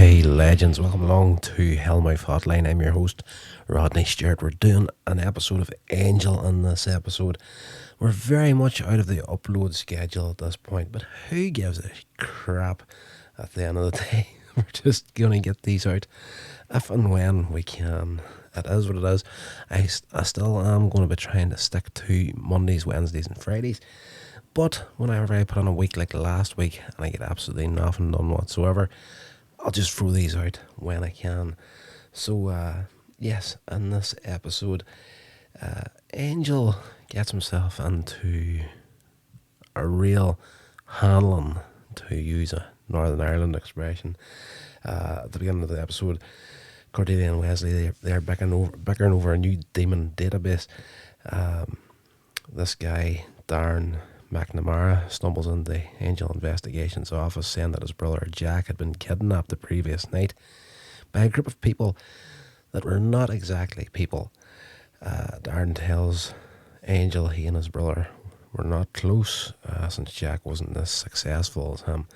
Hey legends, welcome along to Hellmouth Hotline. I'm your host, Rodney Stewart. We're doing an episode of Angel in this episode. We're very much out of the upload schedule at this point, but who gives a crap at the end of the day? We're just going to get these out if and when we can. It is what it is. I still am going to be trying to stick to Mondays, Wednesdays and Fridays. But whenever I put on a week like last week and I get absolutely nothing done whatsoever, I'll just throw these out when I can. So, yes, in this episode, Angel gets himself into a real handling, to use a Northern Ireland expression. At the beginning of the episode, Cordelia and Wesley, they're bickering over a new demon database. This guy, Darren McNamara, stumbles into the Angel Investigations office saying that his brother Jack had been kidnapped the previous night by a group of people that were not exactly people. Darren tells Angel he and his brother were not close since Jack wasn't as successful as him.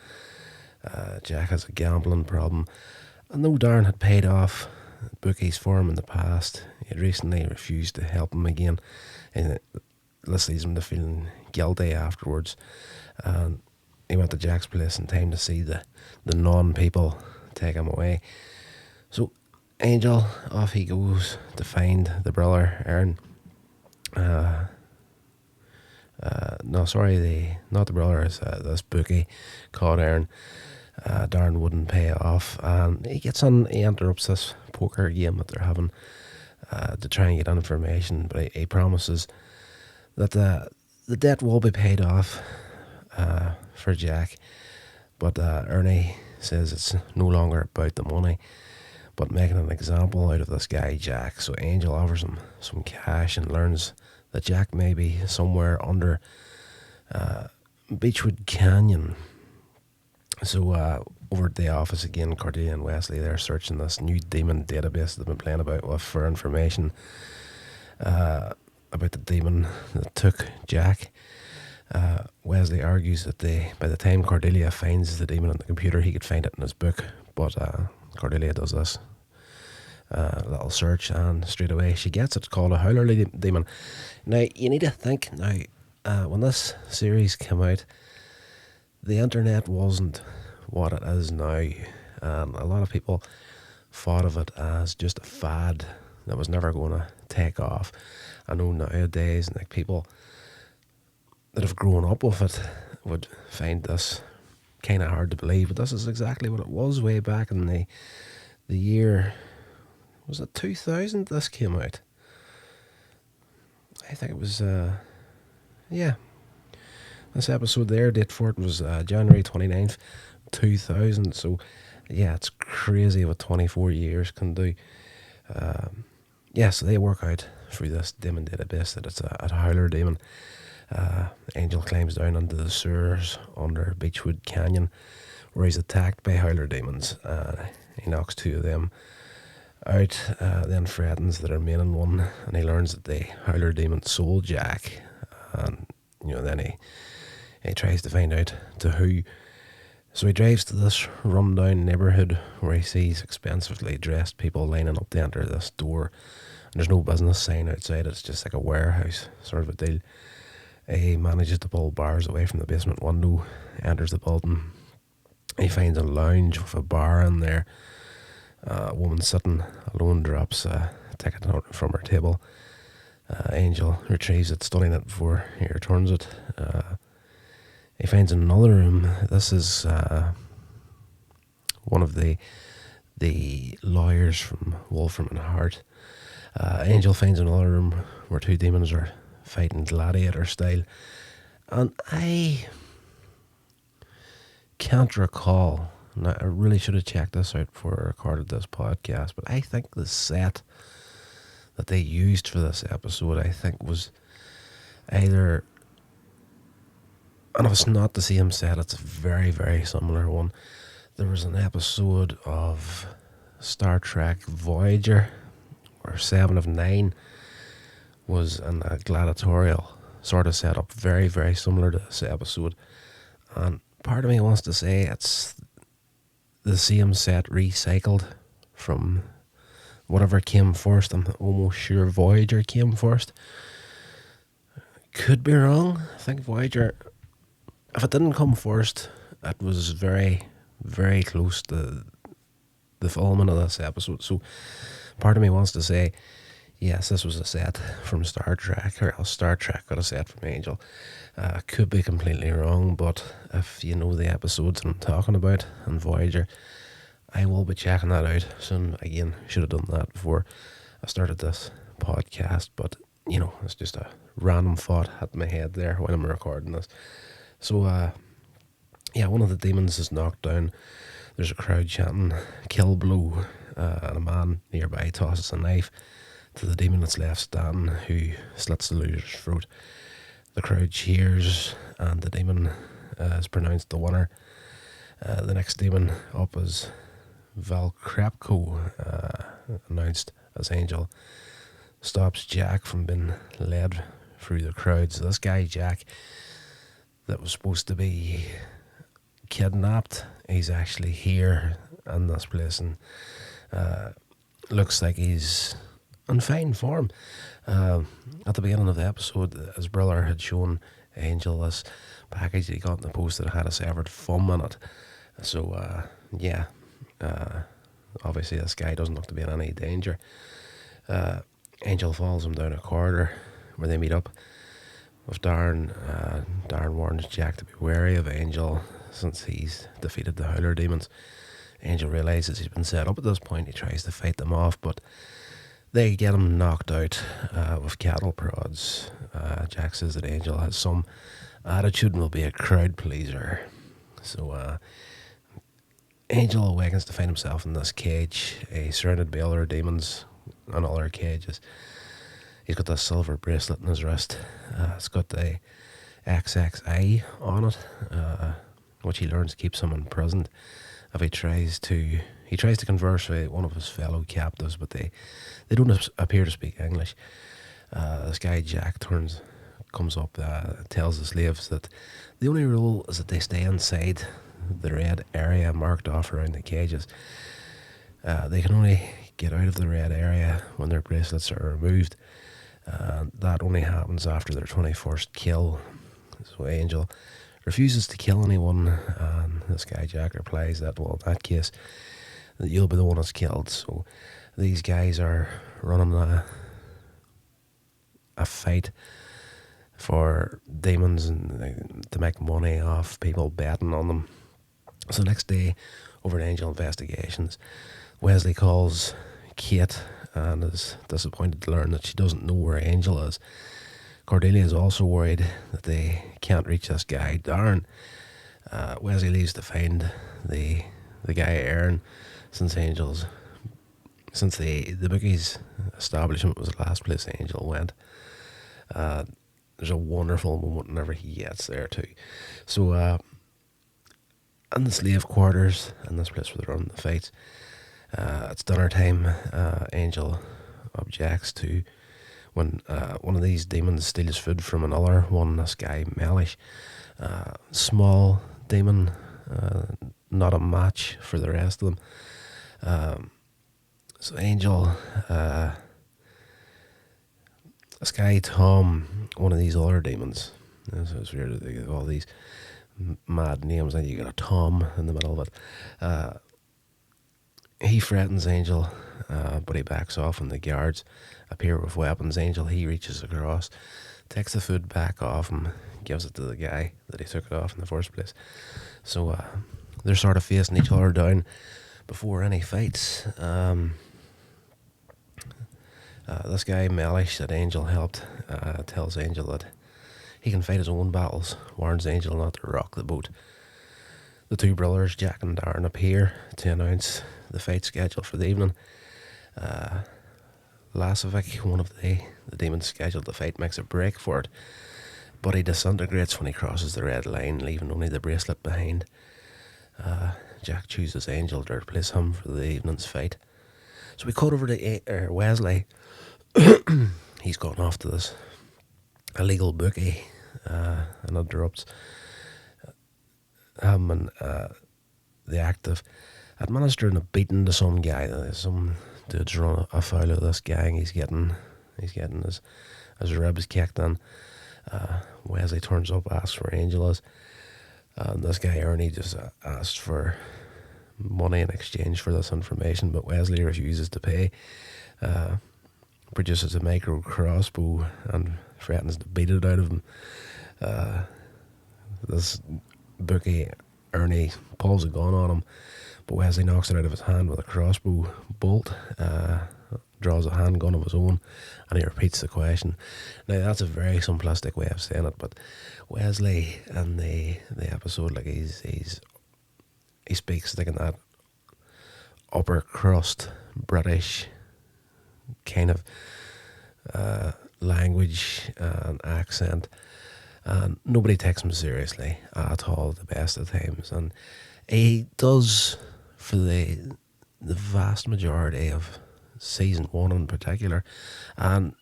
Jack has a gambling problem, and though Darren had paid off bookies for him in the past, he had recently refused to help him again, and this leads him to feeling guilty afterwards. And he went to Jack's place in time to see the non-people take him away. So Angel, off he goes to find the brother Aaron. Not the brother, it's this bookie called Aaron. Darren wouldn't pay off, and he interrupts this poker game that they're having to try and get information, but he promises that the debt will be paid off for Jack, but Ernie says it's no longer about the money, but making an example out of this guy Jack. So Angel offers him some cash and learns that Jack may be somewhere under Beechwood Canyon. So over at the office again, Cordelia and Wesley, they're searching this new demon database they've been playing about with for information about the demon that took Jack. Wesley argues that by the time Cordelia finds the demon on the computer, he could find it in his book, but Cordelia does this little search, and straight away she gets it. It's called a howler demon. Now, you need to think, when this series came out, the internet wasn't what it is now, and a lot of people thought of it as just a fad that was never going to take off. I know nowadays, like, people that have grown up with it would find this kind of hard to believe, but this is exactly what it was way back in the year, was it 2000 this came out? I think it was, this episode there, date for it was January 29th, 2000, so yeah, it's crazy what 24 years can do. So they work out through this demon database that it's a howler demon. Angel climbs down into the sewers under Beechwood Canyon, where he's attacked by howler demons. He knocks two of them out, then threatens the remaining one, and he learns that the howler demon sold Jack, and then he tries to find out to who. So he drives to this rundown neighbourhood where he sees expensively dressed people lining up to enter this door. And there's no business sign outside, it's just like a warehouse sort of a deal. He manages to pull bars away from the basement window, enters the building. He finds a lounge with a bar in there. A woman sitting alone drops a ticket out from her table. Angel retrieves it, studying it before he returns it. He finds another room. This is one of the lawyers from Wolfram and Hart. Angel finds another room where two demons are fighting gladiator style, and I can't recall. Now, I really should have checked this out before I recorded this podcast, but I think the set that they used for this episode, I think, was either, and if it's not the same set, it's a very, very similar one. There was an episode of Star Trek Voyager where 7 of 9 was in a gladiatorial sort of setup, very, very similar to this episode. And part of me wants to say it's the same set recycled from whatever came first. I'm almost sure Voyager came first. Could be wrong. I think Voyager, if it didn't come first, it was very, very close to the filming of this episode. So part of me wants to say, yes, this was a set from Star Trek, or else Star Trek got a set from Angel. Could be completely wrong, but if you know the episodes I'm talking about and Voyager, I will be checking that out soon. Again, should have done that before I started this podcast, but it's just a random thought at my head there when I'm recording this. So, one of the demons is knocked down. There's a crowd chanting, "Kill blow," and a man nearby tosses a knife to the demon that's left standing, who slits the loser's throat. The crowd cheers, and the demon is pronounced the winner. The next demon up is Valkrapko, announced as Angel, stops Jack from being led through the crowd. So this guy, Jack, that was supposed to be kidnapped, he's actually here in this place, and looks like he's in fine form. At the beginning of the episode, his brother had shown Angel this package that he got in the post that had a severed thumb in it. So, obviously this guy doesn't look to be in any danger. Angel follows him down a corridor where they meet up with Darren. Darren warns Jack to be wary of Angel since he's defeated the Howler demons. Angel realises he's been set up at this point. He tries to fight them off, but they get him knocked out with cattle prods. Jack says that Angel has some attitude and will be a crowd pleaser. So Angel awakens to find himself in this cage. He's surrounded by other demons and other cages. He's got this silver bracelet in his wrist. It's got the XXI on it, which he learns keeps him imprisoned. If he tries to converse with one of his fellow captives, but they don't appear to speak English. This guy Jack comes up, tells the slaves that the only rule is that they stay inside the red area marked off around the cages. They can only get out of the red area when their bracelets are removed. That only happens after their 21st kill. So Angel refuses to kill anyone, and this guy Jack replies that, well, in that case, that you'll be the one that's killed. So these guys are running a fight for demons and to make money off people betting on them. So next day, over at Angel Investigations, Wesley calls Kate and is disappointed to learn that she doesn't know where Angel is. Cordelia is also worried that they can't reach this guy, Darren. Wesley leaves to find the guy Aaron, since the bookies establishment was the last place Angel went. There's a wonderful moment whenever he gets there too. So in the slave quarters, in this place where they're running the fights, it's dinner time. Angel objects to when one of these demons steals food from another one, this guy Mellish. Small demon, not a match for the rest of them. So Angel, this guy Tom, one of these other demons, it's weird that they give all these mad names and you got a Tom in the middle of it. He threatens Angel, but he backs off when the guards appear with weapons. Angel, he reaches across, takes the food back off him, gives it to the guy that he took it off in the first place. So they're sort of facing each other down before any fights. This guy Mellish that Angel helped tells Angel that he can fight his own battles, warns Angel not to rock the boat. The two brothers, Jack and Darren, appear to announce the fight schedule for the evening. Lasovic, one of the demons scheduled to fight, makes a break for it, but he disintegrates when he crosses the red line, leaving only the bracelet behind. Jack chooses Angel to replace him for the evening's fight. So we cut over to Wesley. He's gone off to this illegal bookie and interrupts him and the act of administering a beating to some guy. Some dude's run afoul of this gang. He's getting his ribs kicked in. Wesley turns up, asks where Angel is. This guy Ernie just asked for money in exchange for this information, but Wesley refuses to pay. Produces a micro crossbow and threatens to beat it out of him. This bookie Ernie pulls a gun on him, but Wesley knocks it out of his hand with a crossbow bolt. Draws a handgun of his own, and he repeats the question. Now that's a very simplistic way of saying it, but Wesley in the episode, like he speaks like in that upper crust British kind of language and accent, and nobody takes him seriously at all at the best of times, and he does for the vast majority of season 1 in particular, and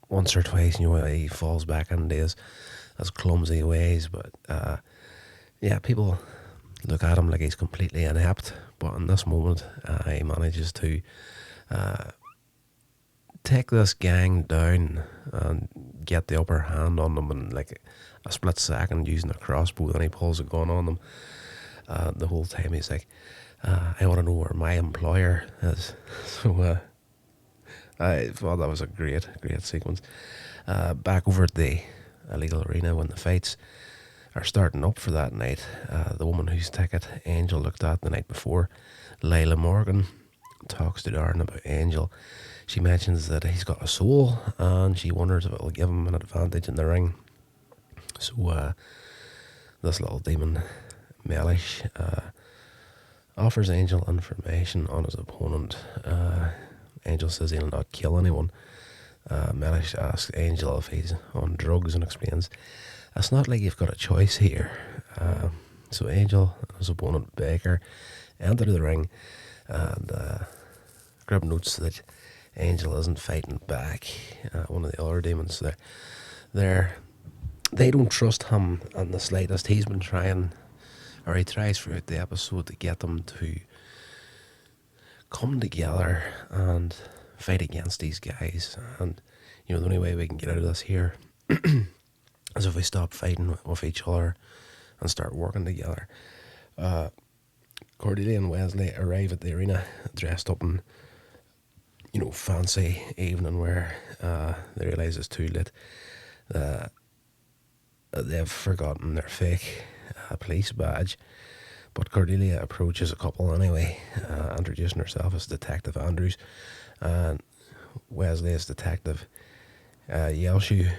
once or twice he falls back into his clumsy ways, but people look at him like he's completely inept, but in this moment he manages to take this gang down and get the upper hand on them in like a split second using a crossbow. Then he pulls a gun on them. The whole time he's like, I want to know where my employer is. So I thought that was a great sequence. Back over at the illegal arena when the fights are starting up for that night, the woman whose ticket Angel looked at the night before, Layla Morgan, talks to Darren about Angel. She mentions that he's got a soul, and she wonders if it will give him an advantage in the ring. So this little demon, Mellish, offers Angel information on his opponent. Angel says he'll not kill anyone. Mellish asks Angel if he's on drugs and explains, it's not like you've got a choice here. So Angel and his opponent Baker enter the ring, and Grib notes that Angel isn't fighting back. One of the other demons they don't trust him in the slightest. He's been trying, or he tries throughout the episode, to get them to come together and fight against these guys. And the only way we can get out of this here is if we stop fighting with each other and start working together. Cordelia and Wesley arrive at the arena dressed up in fancy evening wear. They realise it's too late. They've forgotten their fake police badge, but Cordelia approaches a couple anyway, introducing herself as Detective Andrews, and Wesley as Detective Yelshu.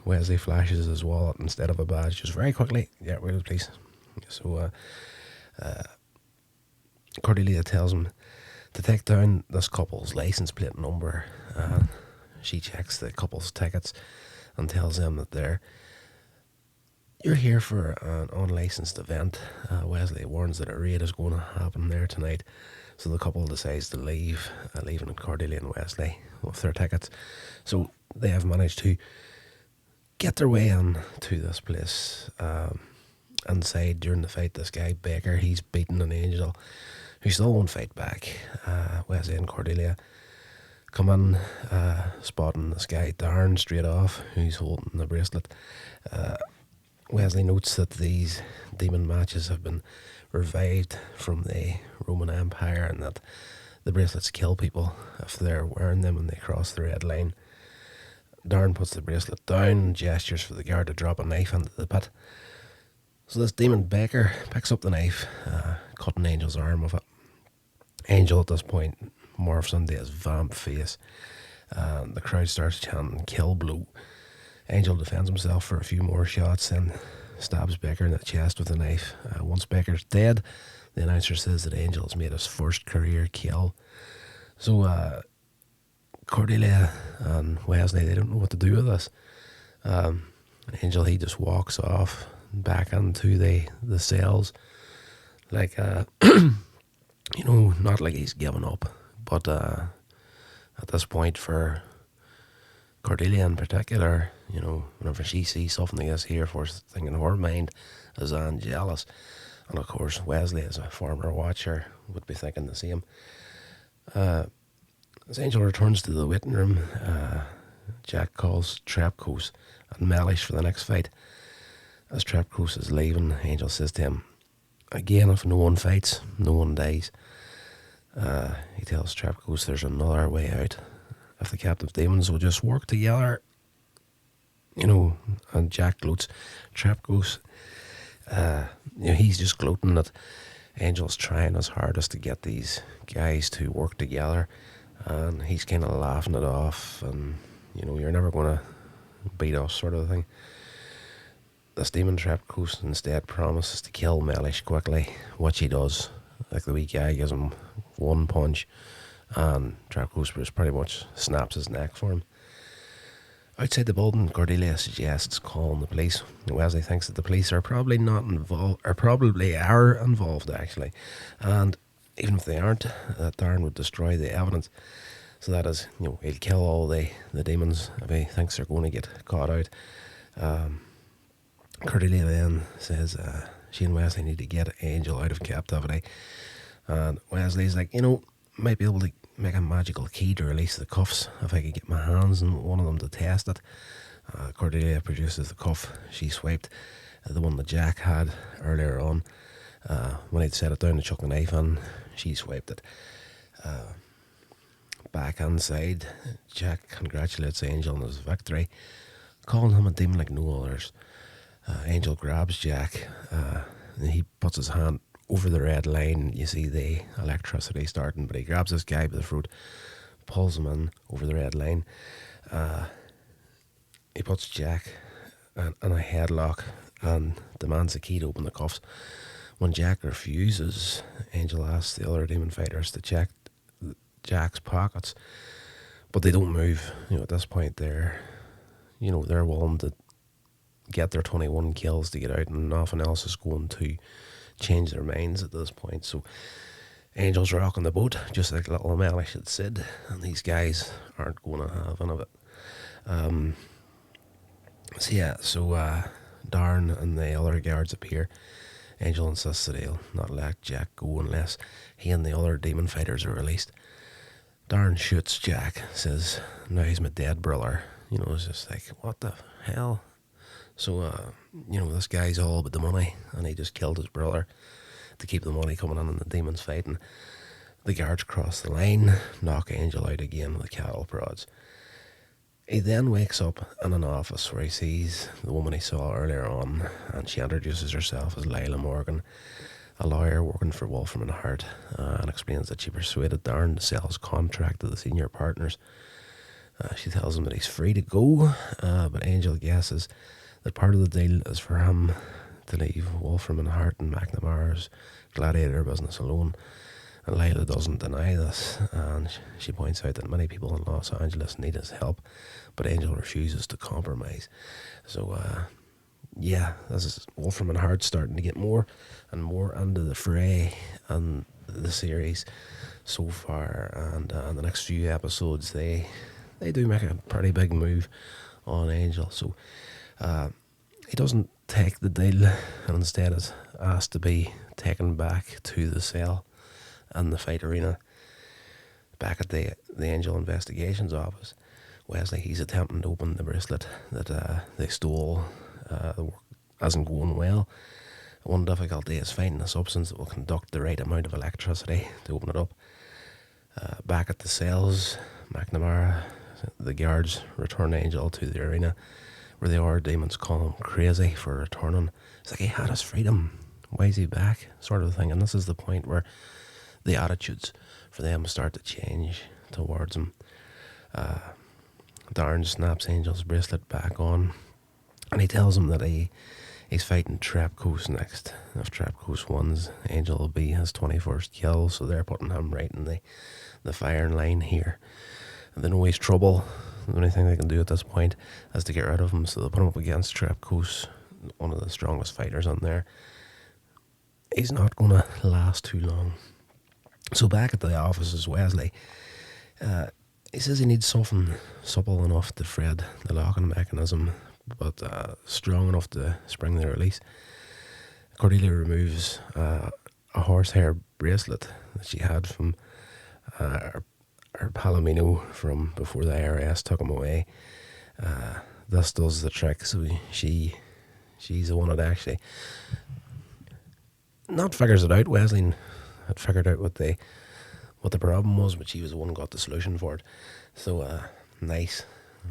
Wesley flashes his wallet instead of a badge just very quickly. Yeah, wait, please. So Cordelia tells him to take down this couple's license plate number. She checks the couple's tickets and tells them that you're here for an unlicensed event. Wesley warns that a raid is going to happen there tonight, so the couple decides to leave, leaving Cordelia and Wesley with their tickets. So they have managed to get their way in to this place. Inside during the fight, this guy Baker, he's beaten an Angel who still won't fight back. Wesley and Cordelia come in, spotting this guy Darren straight off, who's holding the bracelet. Wesley notes that these demon matches have been revived from the Roman Empire, and that the bracelets kill people if they're wearing them and they cross the red line. Darren puts the bracelet down and gestures for the guard to drop a knife into the pit. So this demon Baker picks up the knife, cutting Angel's arm with it. Angel at this point morphs into his vamp face, and the crowd starts chanting "kill blow." Angel defends himself for a few more shots, then stabs Baker in the chest with a knife. Once Baker's dead, the announcer says that Angel has made his first career kill. So Cordelia and Wesley, they don't know what to do with this. Angel, he just walks off back into the cells, like not like he's given up, but at this point for Cordelia in particular, whenever she sees something like this here, first thing in her mind is Angelus. And of course Wesley, as a former watcher, would be thinking the same. As Angel returns to the waiting room, Jack calls Trapcoos and Mellish for the next fight. As Trapcoos is leaving, Angel says to him, again, if no one fights, no one dies. He tells Trapcoos there's another way out. If the captive demons will just work together, and Jack gloats. Trapcoos, he's just gloating that Angel's trying his hardest to get these guys to work together, and he's kind of laughing it off, and you're never going to beat us, sort of thing. This demon Trapcoos instead promises to kill Mellish quickly, which he does. Like the wee guy gives him one punch, and Trapcoos pretty much snaps his neck for him. Outside the building, Cordelia suggests calling the police. Wesley thinks that the police are probably not involved, or probably are involved actually, and even if they aren't, Darren would destroy the evidence. So that is, he'll kill all the demons if he thinks they're going to get caught out. Cordelia then says she and Wesley need to get Angel out of captivity, and Wesley's like, might be able to make a magical key to release the cuffs if I could get my hands on one of them to test it. Cordelia produces the cuff she swiped, the one that Jack had earlier on. When he'd set it down to chuck the knife in, she swiped it. Back inside, Jack congratulates Angel on his victory, calling him a demon like no others. Angel grabs Jack, and he puts his hand over the red line. You see the electricity starting, but he grabs this guy by the throat, pulls him in over the red line. He puts Jack in a headlock and demands a key to open the cuffs. When Jack refuses, Angel asks the other demon fighters to check Jack's pockets, but they don't move. At this point, they're willing to get their 21 kills to get out, and nothing else is going to change their minds at this point. So Angel's rocking the boat, just like little Mellish had said, and these guys aren't going to have none of it. So Darren and the other guards appear. Angel insists that he'll not let Jack go unless he and the other demon fighters are released. Darren shoots Jack, says, now he's my dead brother. It's just like, what the hell? So, this guy's all about the money, and he just killed his brother to keep the money coming in and the demons fighting. The guards cross the line, knock Angel out again with cattle prods. He then wakes up in an office where he sees the woman he saw earlier on, and she introduces herself as Lila Morgan, a lawyer working for Wolfram & Hart, and explains that she persuaded Darren to sell his contract to the senior partners. She tells him that he's free to go, but Angel guesses that part of the deal is for him to leave Wolfram & Hart and McNamara's gladiator business alone. And Lila doesn't deny this, and she points out that many people in Los Angeles need his help, but Angel refuses to compromise. So, this is Wolfram & Hart starting to get more and more into the fray and the series so far, and in the next few episodes they do make a pretty big move on Angel. So he doesn't take the deal, and instead is asked to be taken back to the cell and the fight arena. Back at the Angel Investigations office, Wesley, he's attempting to open the bracelet that they stole. The work isn't going well. One difficulty is finding a substance that will conduct the right amount of electricity to open it up. Back at the cells, McNamara, the guards return Angel to the arena, where the other demons call him crazy for returning. It's like, he had his freedom, why is he back, sort of thing. And this is the point where the attitudes for them start to change towards him. Darren snaps Angel's bracelet back on, and he tells him that he's fighting Trapcoos next. If Trapcoos wins, Angel will be his 21st kill, so they're putting him right in the firing line here. And they know he's trouble. The only thing they can do at this point is to get rid of him, so they'll put him up against Trapcoos, one of the strongest fighters on there. He's not going to last too long. So back at the office is Wesley. He says he needs something supple enough to thread the locking mechanism, but strong enough to spring the release. Cordelia removes a a horsehair bracelet that she had from her Palomino from before the IRS took him away. This does the trick. So she's the one that actually not figures it out. Wesley had figured out what the problem was, but she was the one who got the solution for it. So nice.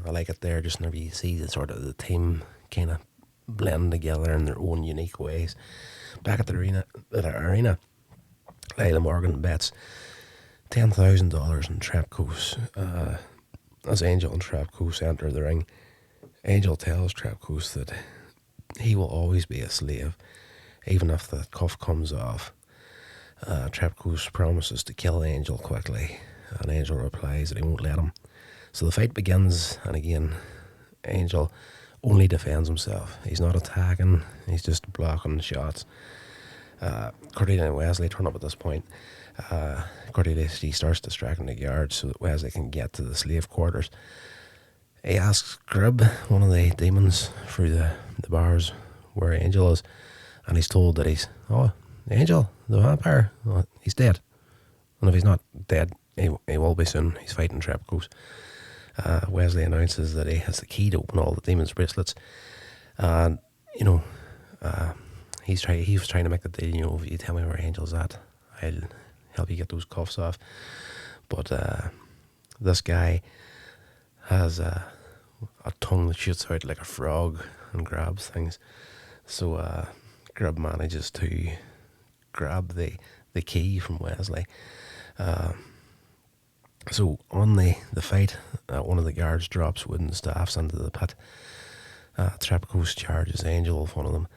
I like it there. Just whenever you see the sort of the team kind of blend together in their own unique ways. Back at the arena, Lila Morgan bets $10,000 in Trapcoos. As Angel and Trapcoos enter the ring, Angel tells Trapcoos that he will always be a slave, even if the cuff comes off. Trapcoos promises to kill Angel quickly, and Angel replies that he won't let him. So the fight begins, and again, Angel only defends himself. He's not attacking, he's just blocking shots. Cordelia and Wesley turn up at this point. Cordelia, she starts distracting the guards so that Wesley can get to the slave quarters. He asks Grib, one of the demons through the bars, where Angel is, and he's told that Angel, the vampire, he's dead. And if he's not dead, he will be soon. He's fighting Trapcoos. Wesley announces that he has the key to open all the demons' bracelets. And, he was trying to make the deal, if you tell me where Angel's at, I'll help you get those cuffs off. But this guy has a tongue that shoots out like a frog and grabs things. So Grub manages to grab the key from Wesley. So on the fight, one of the guards drops wooden staffs into the pit. Trapcoos charges Angel with one of them.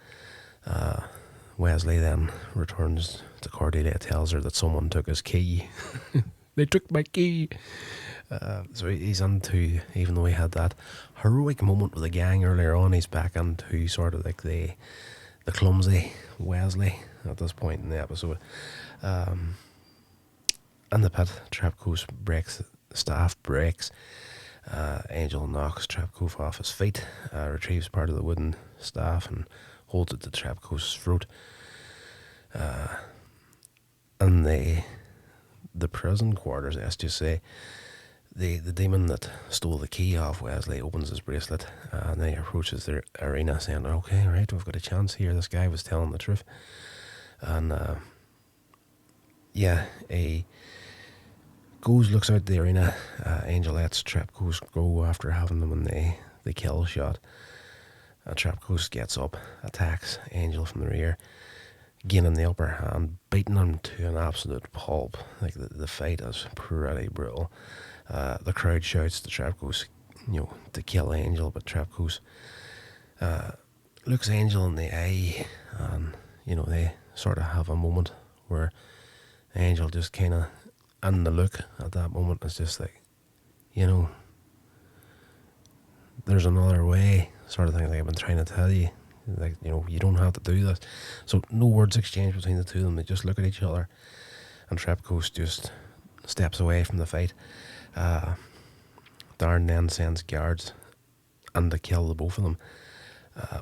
Wesley then returns to Cordelia, tells her that someone took his key. They took my key. So he's into, even though he had that heroic moment with the gang earlier on, he's back into sort of like the clumsy Wesley at this point in the episode. In the pit, Trapcoos breaks, staff breaks. Angel knocks Trapcoos off his feet, retrieves part of the wooden staff and holds it to Trapcoos' throat. In the prison quarters, let's just say, the demon that stole the key off Wesley opens his bracelet and then he approaches the arena saying, okay, right, we've got a chance here. This guy was telling the truth. And he looks out the arena. Angel lets Trapcoos go after having them in the kill shot. Trapcoos gets up, attacks Angel from the rear, gaining the upper hand, beating him to an absolute pulp. Like the fight is pretty brutal. The crowd shouts to Trapcoos, to kill Angel, but Trapcoos looks Angel in the eye, and they sort of have a moment where Angel just kind of, and the look at that moment is just like, there's another way, sort of thing, like I've been trying to tell you, like, you don't have to do this. So no words exchanged between the two of them. They just look at each other, and Trapcoos just steps away from the fight. Darren then sends guards and to kill the both of them.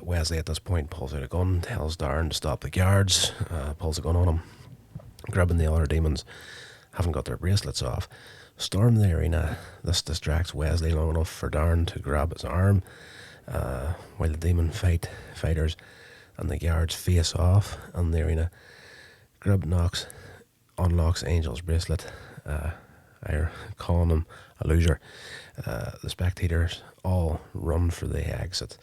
Wesley at this point pulls out a gun, tells Darren to stop the guards, pulls a gun on him. Grabbing the other demons haven't got their bracelets off, storm the arena. This distracts Wesley long enough for Darren to grab his arm, while the demon fighters and the guards face off in the arena. Grub unlocks Angel's bracelet, calling him a loser. The spectators all run for the exit.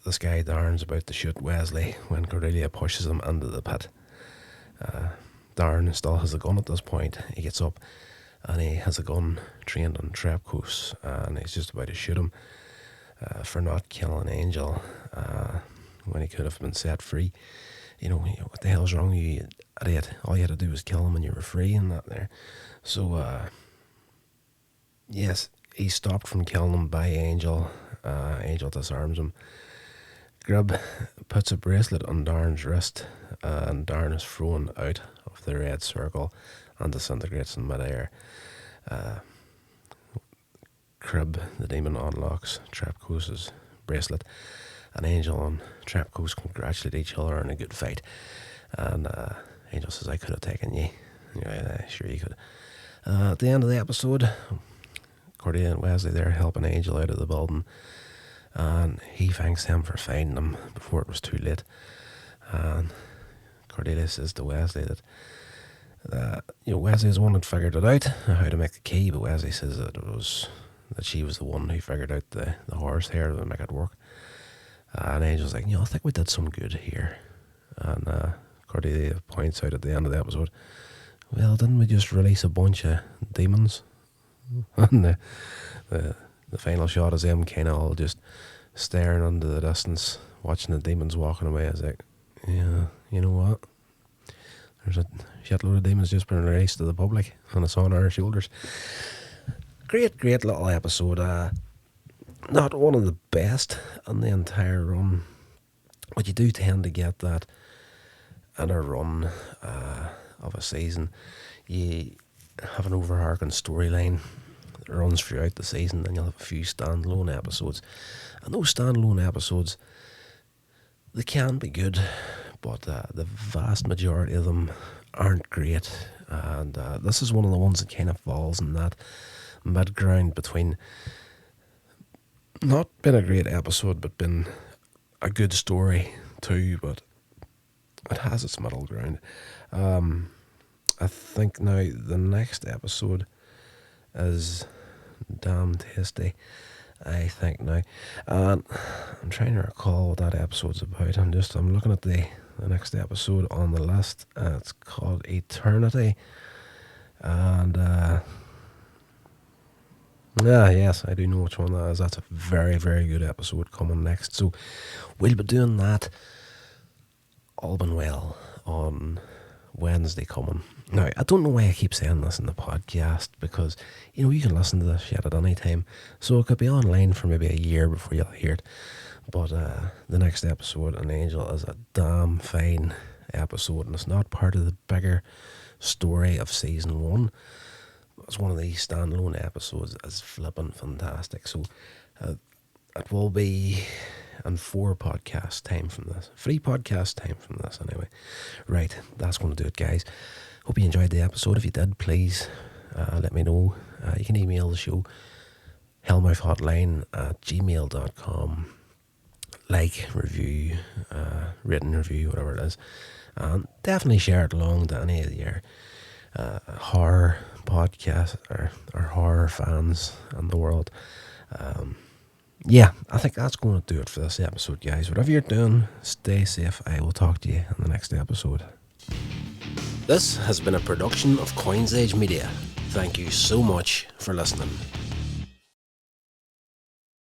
This guy Darren's about to shoot Wesley when Cordelia pushes him into the pit. Darren still has a gun at this point. He gets up and he has a gun trained on Trapcoos, and he's just about to shoot him for not killing Angel when he could have been set free. What the hell's wrong with you idiot? All you had to do was kill him and you were free and that there. So yes, he's stopped from killing him by Angel. Angel disarms him. Grub puts a bracelet on Darren's wrist, and Darren is thrown out of the red circle and disintegrates in midair. Crib, the demon, unlocks Trapcoos' bracelet, and Angel and Trapcoos congratulate each other on a good fight. And Angel says, I could have taken you. Yeah, sure you could. At the end of the episode, Cordelia and Wesley, they're helping Angel out of the building, and he thanks them for finding them before it was too late. And Cordelia says to Wesley that Wesley is the one that figured it out, how to make the key, but Wesley says that she was the one who figured out the horse hair to make it work. And Angel's like, I think we did some good here. And Cordelia points out at the end of the episode, well, didn't we just release a bunch of demons? And the final shot is them kind of all just staring into the distance, watching the demons walking away. I was like, yeah, you know what? There's a shitload of demons just been released to the public, and it's on our shoulders. Great little episode. Not one of the best in the entire run, but you do tend to get that in a run of a season. You have an overarching storyline that runs throughout the season, then you'll have a few standalone episodes. And those standalone episodes, they can be good, but the vast majority of them aren't great. And this is one of the ones that kind of falls in that mid-ground between not been a great episode, but been a good story too, but it has its middle ground. I think now the next episode is damn tasty, I think now. And I'm trying to recall what that episode's about. I'm looking at the next episode on the list. It's called Eternity. And yes, I do know which one that is. That's a very, very good episode coming next. So we'll be doing that, all been well, on Wednesday coming. Now, I don't know why I keep saying this in the podcast, because you can listen to this shit at any time, so it could be online for maybe a year before you'll hear it. But the next episode on Angel is a damn fine episode, and it's not part of the bigger story of season 1. It's one of these standalone episodes. It's flipping fantastic. So it will be in 4 podcast time from this. 3 podcast time from this, anyway. Right, that's going to do it, guys. Hope you enjoyed the episode. If you did, please let me know. You can email the show, Hellmouth Hotline at gmail.com. Like, review, rate and review, whatever it is. And definitely share it along to any of your horror podcast or horror fans in the world. I think that's going to do it for this episode, guys. Whatever you're doing, stay safe. I will talk to you in the next episode. This has been a production of Coins Age Media. Thank you so much for listening.